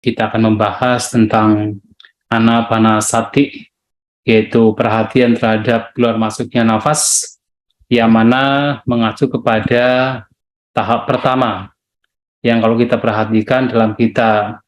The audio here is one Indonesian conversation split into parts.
kita akan membahas tentang anapanasati, yaitu perhatian terhadap keluar masuknya nafas, yang mana mengacu kepada tahap pertama, yang kalau kita perhatikan dalam kita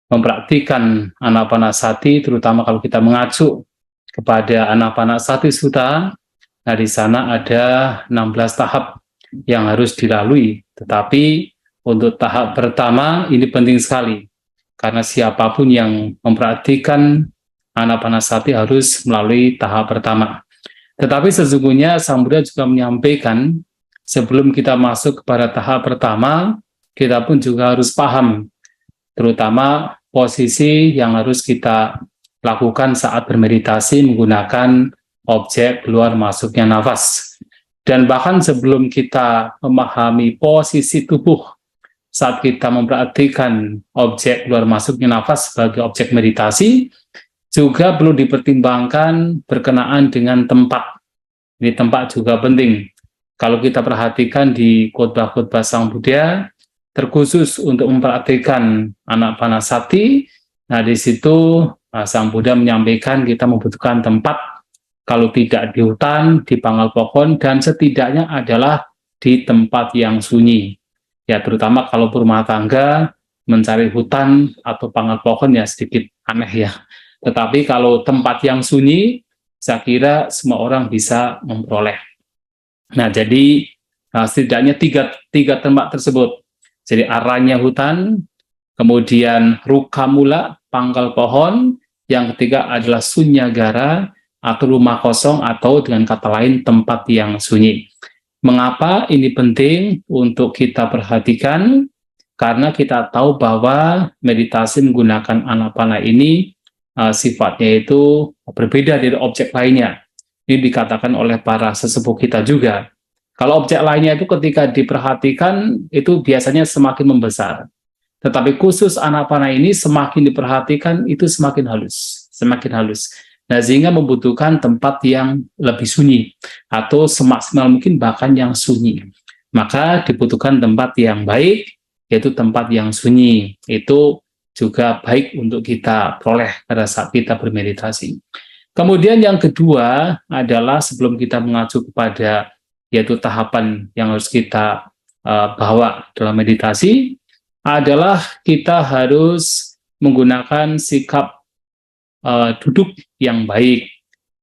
mempraktikkan anapanasati, terutama kalau kita mengacu kepada anapanasati sutta, nah di sana ada 16 tahap yang harus dilalui. Tetapi untuk tahap pertama ini penting sekali, karena siapapun yang mempraktikkan anapanasati harus melalui tahap pertama. Tetapi sesungguhnya Sang Buddha juga menyampaikan, sebelum kita masuk kepada tahap pertama, kita pun juga harus paham, terutama posisi yang harus kita lakukan saat bermeditasi menggunakan objek keluar masuknya nafas. Dan bahkan sebelum kita memahami posisi tubuh saat kita mempraktikkan objek keluar masuknya nafas sebagai objek meditasi, juga perlu dipertimbangkan berkenaan dengan tempat. Ini tempat juga penting. Kalau kita perhatikan di khotbah-khotbah Sang Buddha, terkhusus untuk mempraktikkan anapanasati, nah di situ Sang Buddha menyampaikan kita membutuhkan tempat, kalau tidak di hutan, di pangkal pohon, dan setidaknya adalah di tempat yang sunyi. Ya, terutama kalau berumah tangga, mencari hutan atau pangkal pohon ya sedikit aneh ya. Tetapi kalau tempat yang sunyi, saya kira semua orang bisa memperoleh. Nah, jadi setidaknya tiga tempat tersebut. Jadi arahnya hutan, kemudian rukamula, pangkal pohon, yang ketiga adalah sunyagara, atau rumah kosong, atau dengan kata lain tempat yang sunyi. Mengapa ini penting untuk kita perhatikan? Karena kita tahu bahwa meditasi menggunakan anapana ini sifatnya itu berbeda dari objek lainnya. Ini dikatakan oleh para sesepuh kita juga. Kalau objek lainnya itu ketika diperhatikan itu biasanya semakin membesar. Tetapi khusus anapana ini semakin diperhatikan itu semakin halus, semakin halus. Nah, sehingga membutuhkan tempat yang lebih sunyi atau semaksimal mungkin bahkan yang sunyi. Maka dibutuhkan tempat yang baik, yaitu tempat yang sunyi. Itu juga baik untuk kita peroleh pada saat kita bermeditasi. Kemudian yang kedua adalah sebelum kita mengacu kepada yaitu tahapan yang harus kita bawa dalam meditasi, adalah kita harus menggunakan sikap duduk yang baik.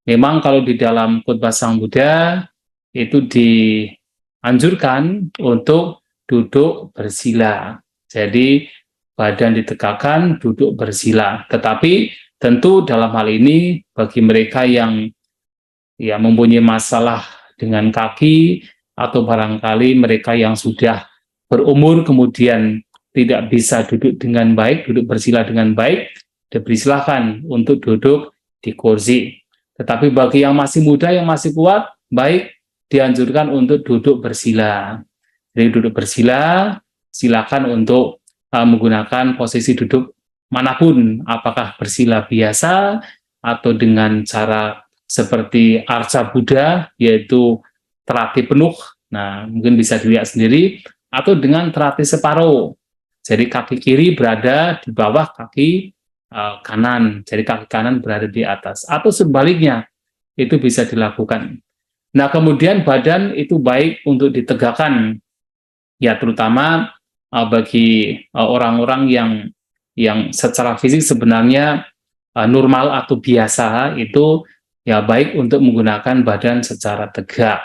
Memang kalau di dalam khotbah Sang Buddha itu dianjurkan untuk duduk bersila. Jadi badan ditegakkan, duduk bersila. Tetapi tentu dalam hal ini bagi mereka yang mempunyai masalah dengan kaki, atau barangkali mereka yang sudah berumur kemudian tidak bisa duduk dengan baik, duduk bersila dengan baik, dipersilahkan untuk duduk di kursi. Tetapi bagi yang masih muda, yang masih kuat, baik dianjurkan untuk duduk bersila. Jadi duduk bersila, silakan untuk menggunakan posisi duduk manapun, apakah bersila biasa atau dengan cara seperti arca Buddha, yaitu terati penuh. Nah, mungkin bisa dilihat sendiri, atau dengan terati separuh. Jadi kaki kiri berada di bawah kaki kanan, jadi kaki kanan berada di atas, atau sebaliknya, itu bisa dilakukan. Nah, kemudian badan itu baik untuk ditegakkan, ya terutama bagi orang-orang yang secara fisik sebenarnya normal atau biasa, itu ya baik untuk menggunakan badan secara tegak.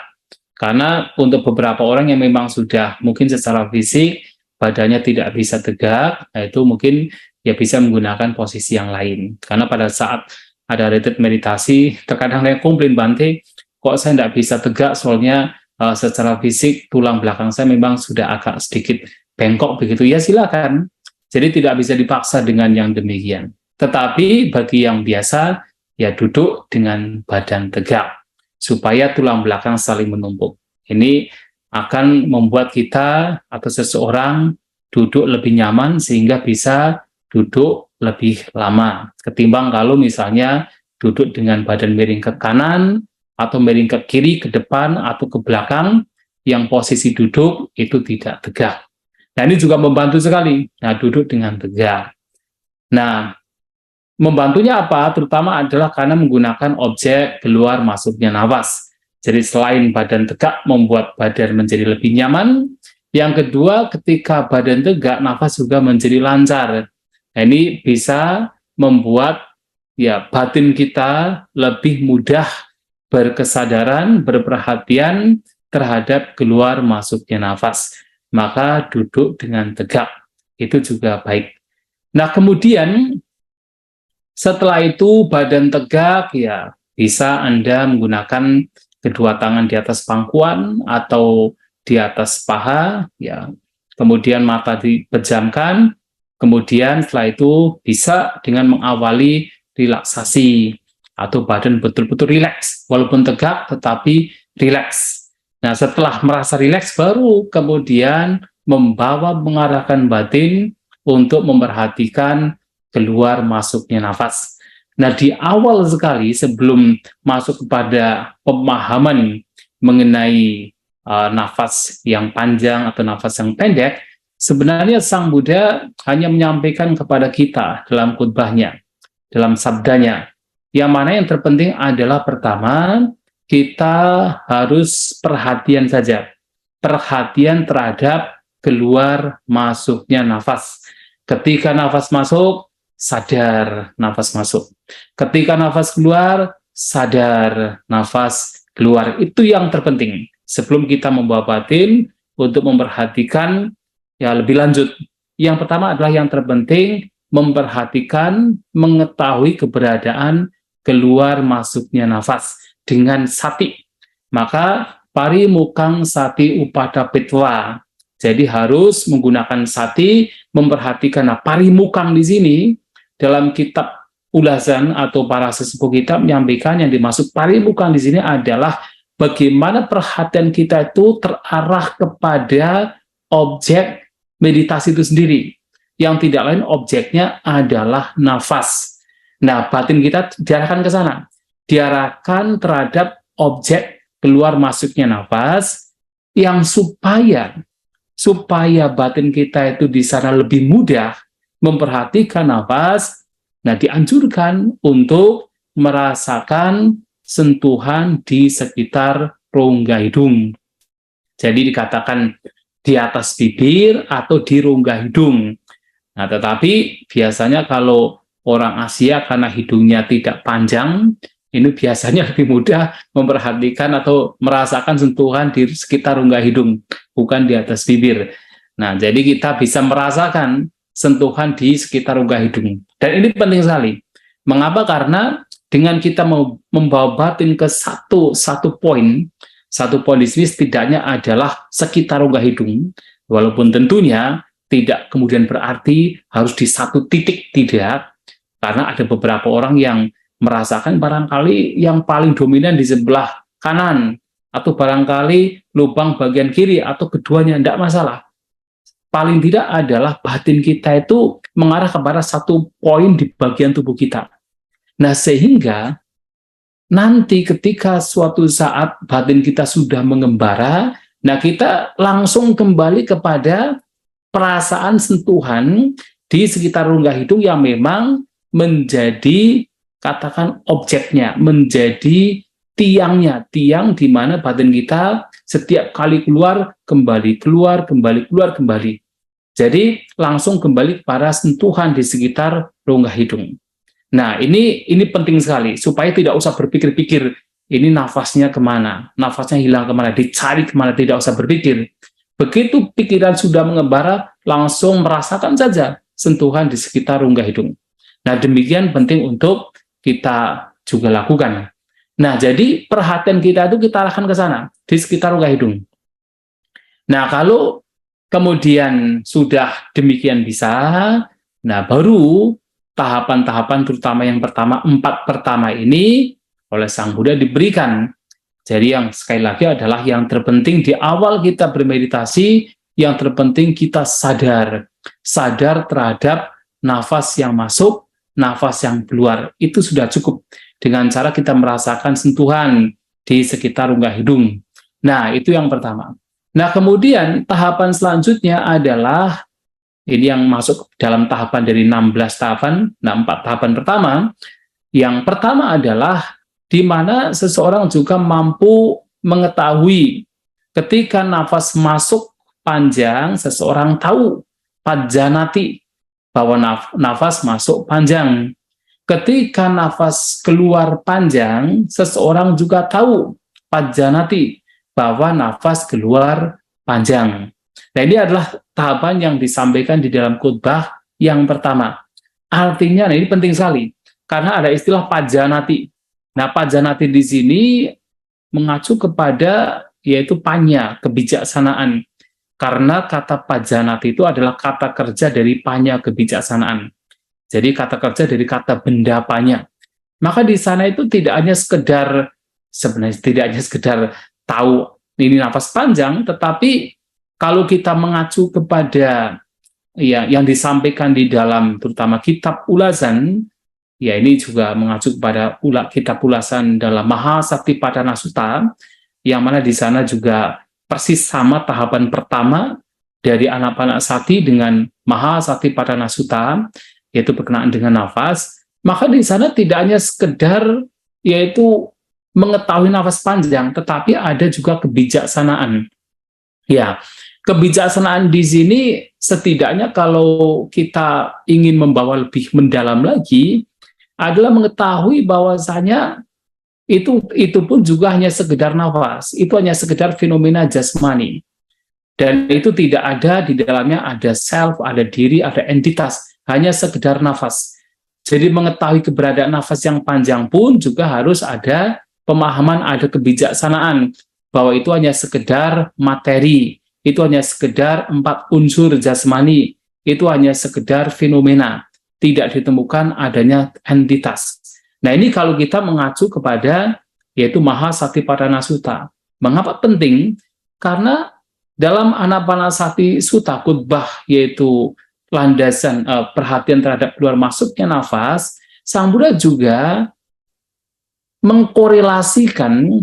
Karena untuk beberapa orang yang memang sudah mungkin secara fisik badannya tidak bisa tegak, itu mungkin ya bisa menggunakan posisi yang lain. Karena pada saat ada retreat meditasi, terkadang yang komplain, Bante, kok saya tidak bisa tegak, soalnya secara fisik tulang belakang saya memang sudah agak sedikit bengkok begitu. Ya silakan. Jadi tidak bisa dipaksa dengan yang demikian. Tetapi bagi yang biasa, ya duduk dengan badan tegak, supaya tulang belakang saling menumpuk. Ini akan membuat kita atau seseorang duduk lebih nyaman sehingga bisa duduk lebih lama. Ketimbang kalau misalnya duduk dengan badan miring ke kanan, atau miring ke kiri, ke depan, atau ke belakang, yang posisi duduk itu tidak tegak. Nah, ini juga membantu sekali. Nah, duduk dengan tegak. Nah, membantunya apa? Terutama adalah karena menggunakan objek keluar masuknya nafas. Jadi selain badan tegak membuat badan menjadi lebih nyaman, yang kedua ketika badan tegak, nafas juga menjadi lancar. Nah, ini bisa membuat ya batin kita lebih mudah berkesadaran, berperhatian terhadap keluar masuknya nafas. Maka duduk dengan tegak, itu juga baik. Nah, kemudian setelah itu badan tegak, ya bisa Anda menggunakan kedua tangan di atas pangkuan atau di atas paha, ya. Kemudian mata dipejamkan, kemudian setelah itu bisa dengan mengawali relaksasi atau badan betul-betul rileks, walaupun tegak tetapi rileks. Nah, setelah merasa rileks baru kemudian mengarahkan batin untuk memperhatikan keluar masuknya nafas. Nah, di awal sekali sebelum masuk kepada pemahaman mengenai nafas yang panjang atau nafas yang pendek, sebenarnya Sang Buddha hanya menyampaikan kepada kita dalam khutbahnya, dalam sabdanya, yang mana yang terpenting adalah pertama, kita harus perhatian saja, perhatian terhadap keluar masuknya nafas. Ketika nafas masuk, sadar nafas masuk. Ketika nafas keluar, sadar nafas keluar. Itu yang terpenting sebelum kita membawa batin untuk memperhatikan ya lebih lanjut. Yang pertama adalah yang terpenting memperhatikan, mengetahui keberadaan keluar masuknya nafas dengan sati. Maka parimukang sati upadapitwa. Jadi harus menggunakan sati, memperhatikan. Nah, parimukang di sini dalam kitab ulasan atau para sesepuh kita menyampaikan yang dimaksud parimukang di sini adalah bagaimana perhatian kita itu terarah kepada objek meditasi itu sendiri. Yang tidak lain objeknya adalah nafas. Nah, batin kita diarahkan ke sana. Diarahkan terhadap objek keluar masuknya nafas yang supaya batin kita itu di sana lebih mudah memperhatikan nafas. Nah, dianjurkan untuk merasakan sentuhan di sekitar rongga hidung. Jadi dikatakan di atas bibir atau di rongga hidung. Nah, tetapi biasanya kalau orang Asia karena hidungnya tidak panjang, ini biasanya lebih mudah memperhatikan atau merasakan sentuhan di sekitar rongga hidung, bukan di atas bibir. Nah, jadi kita bisa merasakan sentuhan di sekitar rongga hidung. Dan ini penting sekali. Mengapa? Karena dengan kita membawa batin ke satu poin di sini setidaknya adalah sekitar rongga hidung, walaupun tentunya tidak kemudian berarti harus di satu titik, tidak. Karena ada beberapa orang yang merasakan barangkali yang paling dominan di sebelah kanan, atau barangkali lubang bagian kiri, atau keduanya, tidak masalah. Paling tidak adalah batin kita itu mengarah kepada satu poin di bagian tubuh kita. Nah, sehingga nanti ketika suatu saat batin kita sudah mengembara, nah kita langsung kembali kepada perasaan sentuhan di sekitar rongga hidung yang memang menjadi, katakan, objeknya, menjadi tiangnya, tiang di mana batin kita setiap kali keluar, kembali keluar, kembali keluar, kembali. Jadi langsung kembali kepada sentuhan di sekitar rongga hidung. Nah, ini penting sekali, supaya tidak usah berpikir-pikir, ini nafasnya kemana, nafasnya hilang kemana, dicari kemana, tidak usah berpikir. Begitu pikiran sudah mengembara, langsung merasakan saja sentuhan di sekitar rongga hidung. Nah, demikian penting untuk kita juga lakukan. Nah, jadi perhatian kita itu kita arahkan ke sana, di sekitar rongga hidung. Nah, kalau kemudian sudah demikian bisa, nah baru tahapan-tahapan terutama yang pertama, 4 pertama ini oleh Sang Buddha diberikan. Jadi yang sekali lagi adalah yang terpenting di awal kita bermeditasi, yang terpenting kita sadar terhadap nafas yang masuk, nafas yang keluar. Itu sudah cukup dengan cara kita merasakan sentuhan di sekitar rongga hidung. Nah, itu yang pertama. Nah, kemudian tahapan selanjutnya adalah Ini yang masuk dalam tahapan dari 16 tahapan. Nah, 4 tahapan pertama. Yang pertama adalah di mana seseorang juga mampu mengetahui ketika nafas masuk panjang, seseorang tahu pajanati, bahwa nafas masuk panjang. Ketika nafas keluar panjang, seseorang juga tahu pajanati, bahwa nafas keluar panjang. Nah, ini adalah tahapan yang disampaikan di dalam khutbah yang pertama. Artinya, nah ini penting sekali, karena ada istilah pajanati. Nah, pajanati di sini mengacu kepada yaitu panya, kebijaksanaan. Karena kata pajanati itu adalah kata kerja dari panya, kebijaksanaan. Jadi kata kerja dari kata benda panya. Maka di sana itu tidak hanya sekedar, sebenarnya tidak hanya sekedar tahu ini nafas panjang, tetapi kalau kita mengacu kepada ya yang disampaikan di dalam terutama kitab ulasan, ya ini juga mengacu kepada kitab ulasan dalam Mahasatipatthana Sutta, yang mana di sana juga persis sama tahapan pertama dari Anapanasati dengan Mahasatipatthana Sutta, yaitu berkenaan dengan nafas. Maka di sana tidak hanya sekedar yaitu mengetahui nafas panjang, tetapi ada juga kebijaksanaan. Ya, kebijaksanaan di sini setidaknya kalau kita ingin membawa lebih mendalam lagi adalah mengetahui bahwasanya itu pun juga hanya sekedar nafas, itu hanya sekedar fenomena jasmani. Dan itu tidak ada di dalamnya ada self, ada diri, ada entitas, hanya sekedar nafas. Jadi mengetahui keberadaan nafas yang panjang pun juga harus ada pemahaman, ada kebijaksanaan bahwa itu hanya sekedar materi, itu hanya sekedar 4 unsur jasmani, itu hanya sekedar fenomena, tidak ditemukan adanya entitas. Nah, ini kalau kita mengacu kepada yaitu Mahasatipatthana Sutta. Mengapa penting? Karena dalam Anapanasati Sutta khutbah yaitu landasan perhatian terhadap keluar masuknya nafas, Sang Buddha juga mengkorelasikan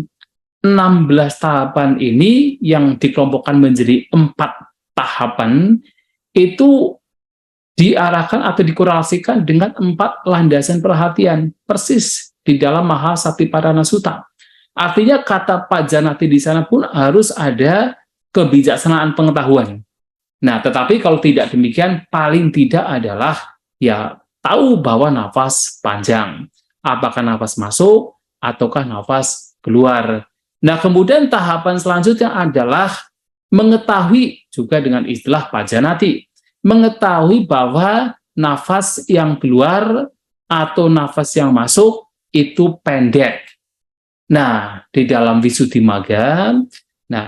16 tahapan ini yang dikelompokkan menjadi 4 tahapan itu diarahkan atau dikorelasikan dengan 4 landasan perhatian persis di dalam Mahasatipatthana Sutta. Artinya kata pajanati di sana pun harus ada kebijaksanaan pengetahuan. Nah, tetapi kalau tidak demikian, paling tidak adalah ya tahu bahwa nafas panjang. Apakah nafas masuk ataukah nafas keluar. Nah, kemudian tahapan selanjutnya adalah mengetahui juga dengan istilah pajanati. Mengetahui bahwa nafas yang keluar atau nafas yang masuk itu pendek. Nah, di dalam Visuddhimagga,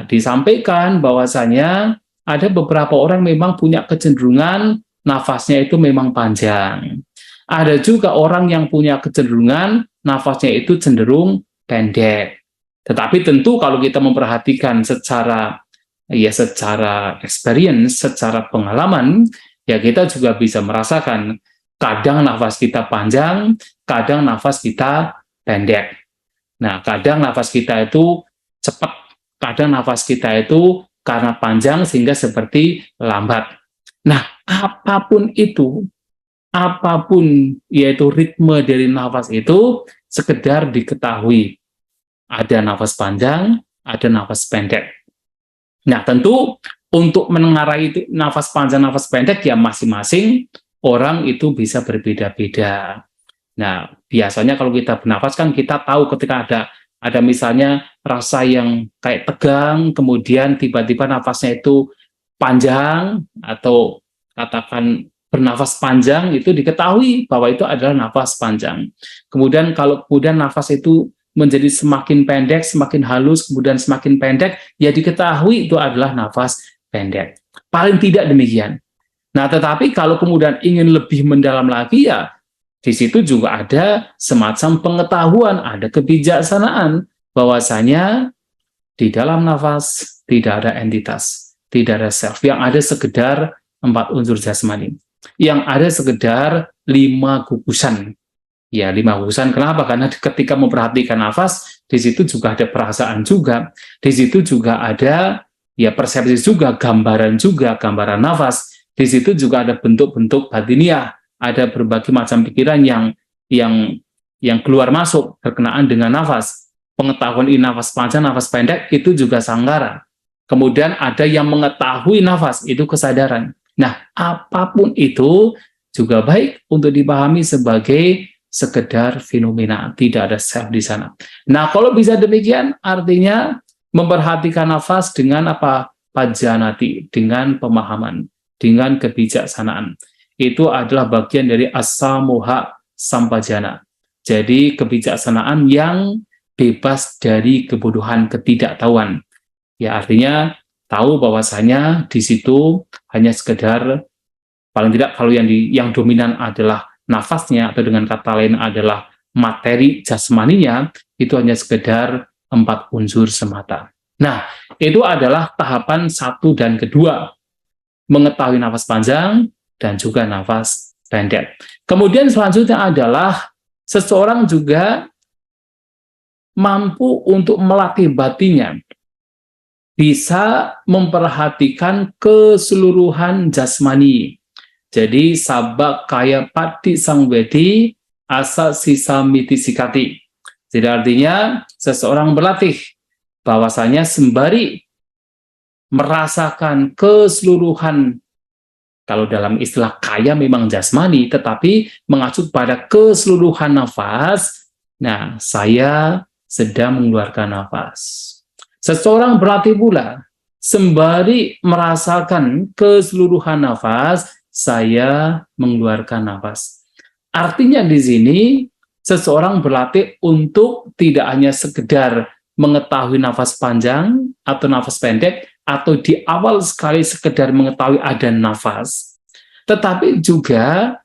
disampaikan bahwasanya ada beberapa orang memang punya kecenderungan nafasnya itu memang panjang. Ada juga orang yang punya kecenderungan nafasnya itu cenderung pendek. Tetapi tentu kalau kita memperhatikan secara experience, secara pengalaman, ya kita juga bisa merasakan kadang nafas kita panjang, kadang nafas kita pendek. Nah, kadang nafas kita itu cepat, kadang nafas kita itu karena panjang sehingga seperti lambat. Nah, apapun yaitu ritme dari nafas itu sekedar diketahui. Ada nafas panjang, ada nafas pendek. Nah, tentu untuk menengarai nafas panjang, nafas pendek ya masing-masing orang itu bisa berbeda-beda. Nah, biasanya kalau kita bernafas kan kita tahu ketika ada misalnya rasa yang kayak tegang, kemudian tiba-tiba nafasnya itu panjang, atau katakan bernafas panjang, itu diketahui bahwa itu adalah nafas panjang. Kemudian kalau nafas itu menjadi semakin pendek, semakin halus, kemudian semakin pendek, ya diketahui itu adalah nafas pendek. Paling tidak demikian. Nah, tetapi kalau kemudian ingin lebih mendalam lagi, ya di situ juga ada semacam pengetahuan, ada kebijaksanaan, bahwasanya di dalam nafas tidak ada entitas, tidak ada self, yang ada sekedar 4 unsur jasmani, yang ada sekedar 5 gugusan. Ya, 5 gugusan. Kenapa? Karena ketika memperhatikan nafas, di situ juga ada perasaan juga, di situ juga ada ya persepsi juga, gambaran nafas. Di situ juga ada bentuk-bentuk batiniah, ada berbagai macam pikiran yang keluar masuk berkenaan dengan nafas. Pengetahuan ini nafas panjang, nafas pendek itu juga sanggara. Kemudian ada yang mengetahui nafas, itu kesadaran. Nah, apapun itu juga baik untuk dipahami sebagai sekedar fenomena, tidak ada self di sana. Nah, kalau bisa demikian, artinya memperhatikan nafas dengan apa? Pajanati, dengan pemahaman, dengan kebijaksanaan. Itu adalah bagian dari asamoha sampajana. Jadi kebijaksanaan yang bebas dari kebodohan, ketidaktahuan. Ya, artinya tahu bahwasanya di situ hanya sekedar, paling tidak kalau yang dominan adalah nafasnya, atau dengan kata lain adalah materi jasmaninya, itu hanya sekedar 4 unsur semata. Nah, itu adalah tahapan 1 dan kedua, mengetahui nafas panjang dan juga nafas pendek. Kemudian selanjutnya adalah seseorang juga mampu untuk melatih batinnya, bisa memperhatikan keseluruhan jasmani. Jadi sabak kaya pati sangwedi asa sisa miti sikati. Jadi artinya seseorang berlatih bahwasanya sembari merasakan keseluruhan, kalau dalam istilah kaya memang jasmani, tetapi mengacu pada keseluruhan nafas, nah saya sedang mengeluarkan nafas. Seseorang berlatih pula, sembari merasakan keseluruhan nafas, saya mengeluarkan nafas. Artinya di sini, seseorang berlatih untuk tidak hanya sekedar mengetahui nafas panjang atau nafas pendek, atau di awal sekali sekedar mengetahui ada nafas, tetapi juga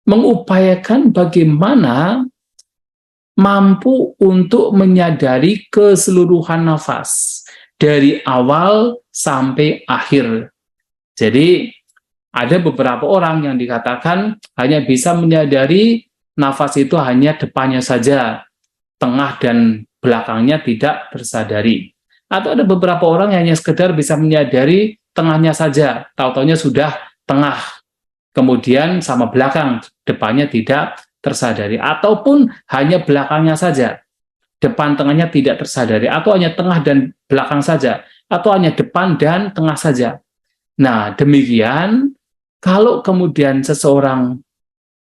mengupayakan bagaimana mampu untuk menyadari keseluruhan nafas dari awal sampai akhir. Jadi ada beberapa orang yang dikatakan hanya bisa menyadari nafas itu hanya depannya saja, tengah dan belakangnya tidak tersadari. Atau ada beberapa orang yang hanya sekedar bisa menyadari tengahnya saja, tahu-taunya sudah tengah, kemudian sama belakang, depannya tidak tersadari. Ataupun hanya belakangnya saja, depan tengahnya tidak tersadari, atau hanya tengah dan belakang saja, atau hanya depan dan tengah saja. Nah, demikian, kalau kemudian seseorang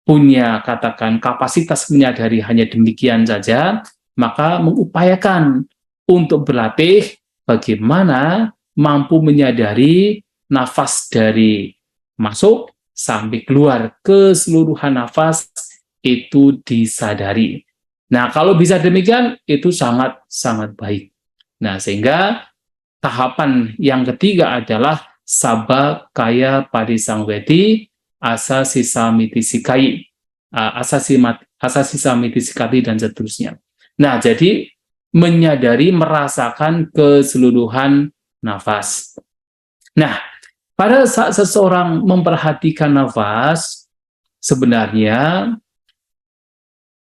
punya, katakan, kapasitas menyadari hanya demikian saja, maka mengupayakan untuk berlatih bagaimana mampu menyadari nafas dari masuk sampai keluar, keseluruhan nafas itu disadari. Nah, kalau bisa demikian, itu sangat-sangat baik. Nah, sehingga tahapan yang ketiga adalah sabak kaya padisangwedi asa sisa mitisikai, asa sisa mitisikati, dan seterusnya. Nah, jadi menyadari, merasakan keseluruhan nafas. Nah, pada saat seseorang memperhatikan nafas, sebenarnya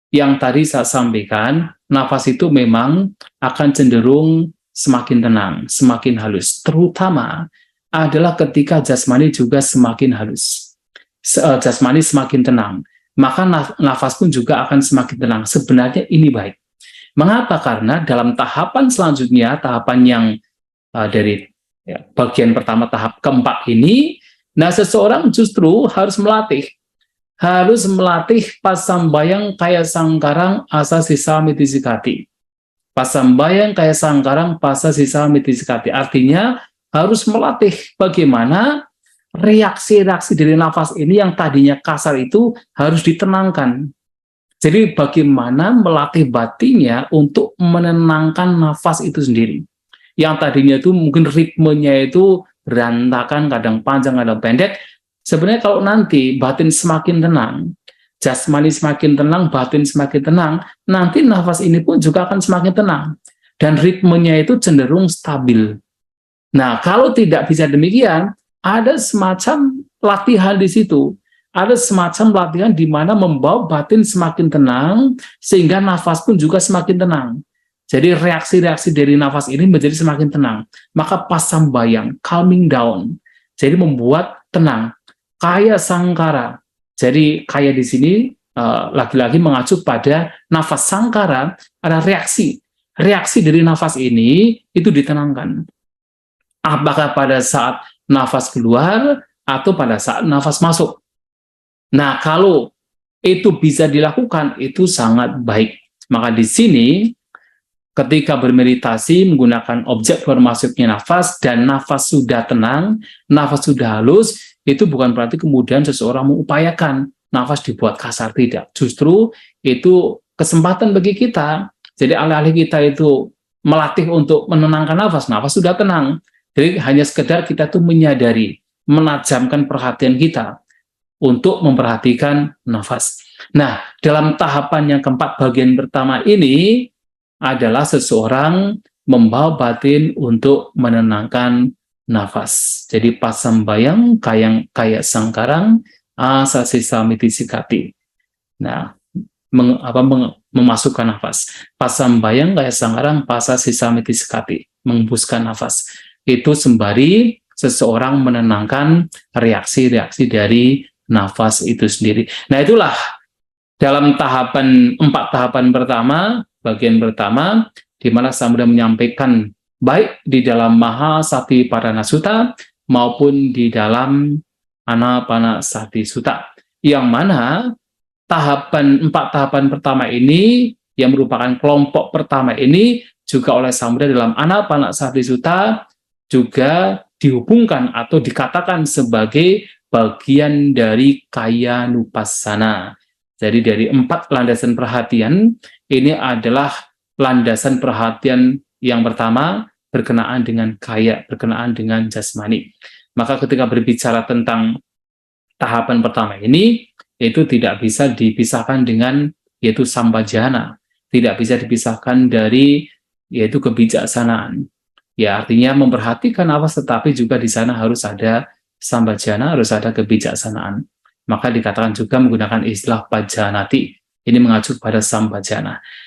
yang tadi saya sampaikan, nafas itu memang akan cenderung semakin tenang, semakin halus. Terutama adalah ketika jasmani juga semakin halus. Jasmani semakin tenang, maka nafas pun juga akan semakin tenang. Sebenarnya ini baik. Mengapa? Karena dalam tahapan selanjutnya, tahapan yang dari bagian pertama, tahap keempat ini, nah seseorang justru harus melatih pasambayang kaya sangkarang asa sisa mitisikati. Pasambayang kaya sangkarang pasa sisa mitisikati. Artinya harus melatih bagaimana reaksi-reaksi dari nafas ini yang tadinya kasar itu harus ditenangkan. Jadi bagaimana melatih batinnya untuk menenangkan nafas itu sendiri. Yang tadinya itu mungkin ritmenya itu berantakan, kadang panjang, kadang pendek. Sebenarnya kalau nanti batin semakin tenang, jasmani semakin tenang, batin semakin tenang, nanti nafas ini pun juga akan semakin tenang. Dan ritmenya itu cenderung stabil. Nah, kalau tidak bisa demikian, ada semacam latihan di situ. Ada semacam latihan di mana membawa batin semakin tenang, sehingga nafas pun juga semakin tenang. Jadi reaksi-reaksi dari nafas ini menjadi semakin tenang. Maka pasambayang, calming down. Jadi membuat tenang. kaya sangkara. Jadi kaya di sini lagi-lagi mengacu pada nafas sangkara, ada reaksi. Reaksi dari nafas ini itu ditenangkan. Apakah pada saat nafas keluar atau pada saat nafas masuk. Nah, kalau itu bisa dilakukan, itu sangat baik. Maka di sini, ketika bermeditasi menggunakan objek keluar masuknya nafas, dan nafas sudah tenang, nafas sudah halus, itu bukan berarti kemudian seseorang mengupayakan nafas dibuat kasar, tidak. Justru itu kesempatan bagi kita. Jadi alih-alih kita itu melatih untuk menenangkan nafas, nafas sudah tenang. Jadi hanya sekedar kita tuh menyadari, menajamkan perhatian kita untuk memperhatikan nafas. Nah, dalam tahapan yang keempat bagian pertama ini adalah seseorang membawa batin untuk menenangkan nafas. Jadi pasambayang kaya sangkarang asasi samiti sikati. Nah, memasukkan nafas. Pasambayang kaya sangkarang pasasi samiti sikati, menghembuskan nafas. Itu sembari seseorang menenangkan reaksi-reaksi dari nafas itu sendiri. Nah, itulah dalam empat tahapan pertama, bagian pertama, di mana Samudra menyampaikan baik di dalam Mahasatiparana Sutta maupun di dalam Anapanasati Sutta, yang mana empat tahapan pertama ini yang merupakan kelompok pertama ini juga oleh Samudra dalam Anapanasati Sutta juga dihubungkan atau dikatakan sebagai bagian dari kaya nupassana. Jadi dari empat landasan perhatian, ini adalah landasan perhatian yang pertama berkenaan dengan kaya, berkenaan dengan jasmani. Maka ketika berbicara tentang tahapan pertama ini, itu tidak bisa dipisahkan dengan yaitu sambajana, tidak bisa dipisahkan dari yaitu kebijaksanaan. Ya, artinya memperhatikan nafas, tetapi juga di sana harus ada sambajana, harus ada kebijaksanaan. Maka dikatakan juga menggunakan istilah pajanati. Ini mengacu pada sambajana.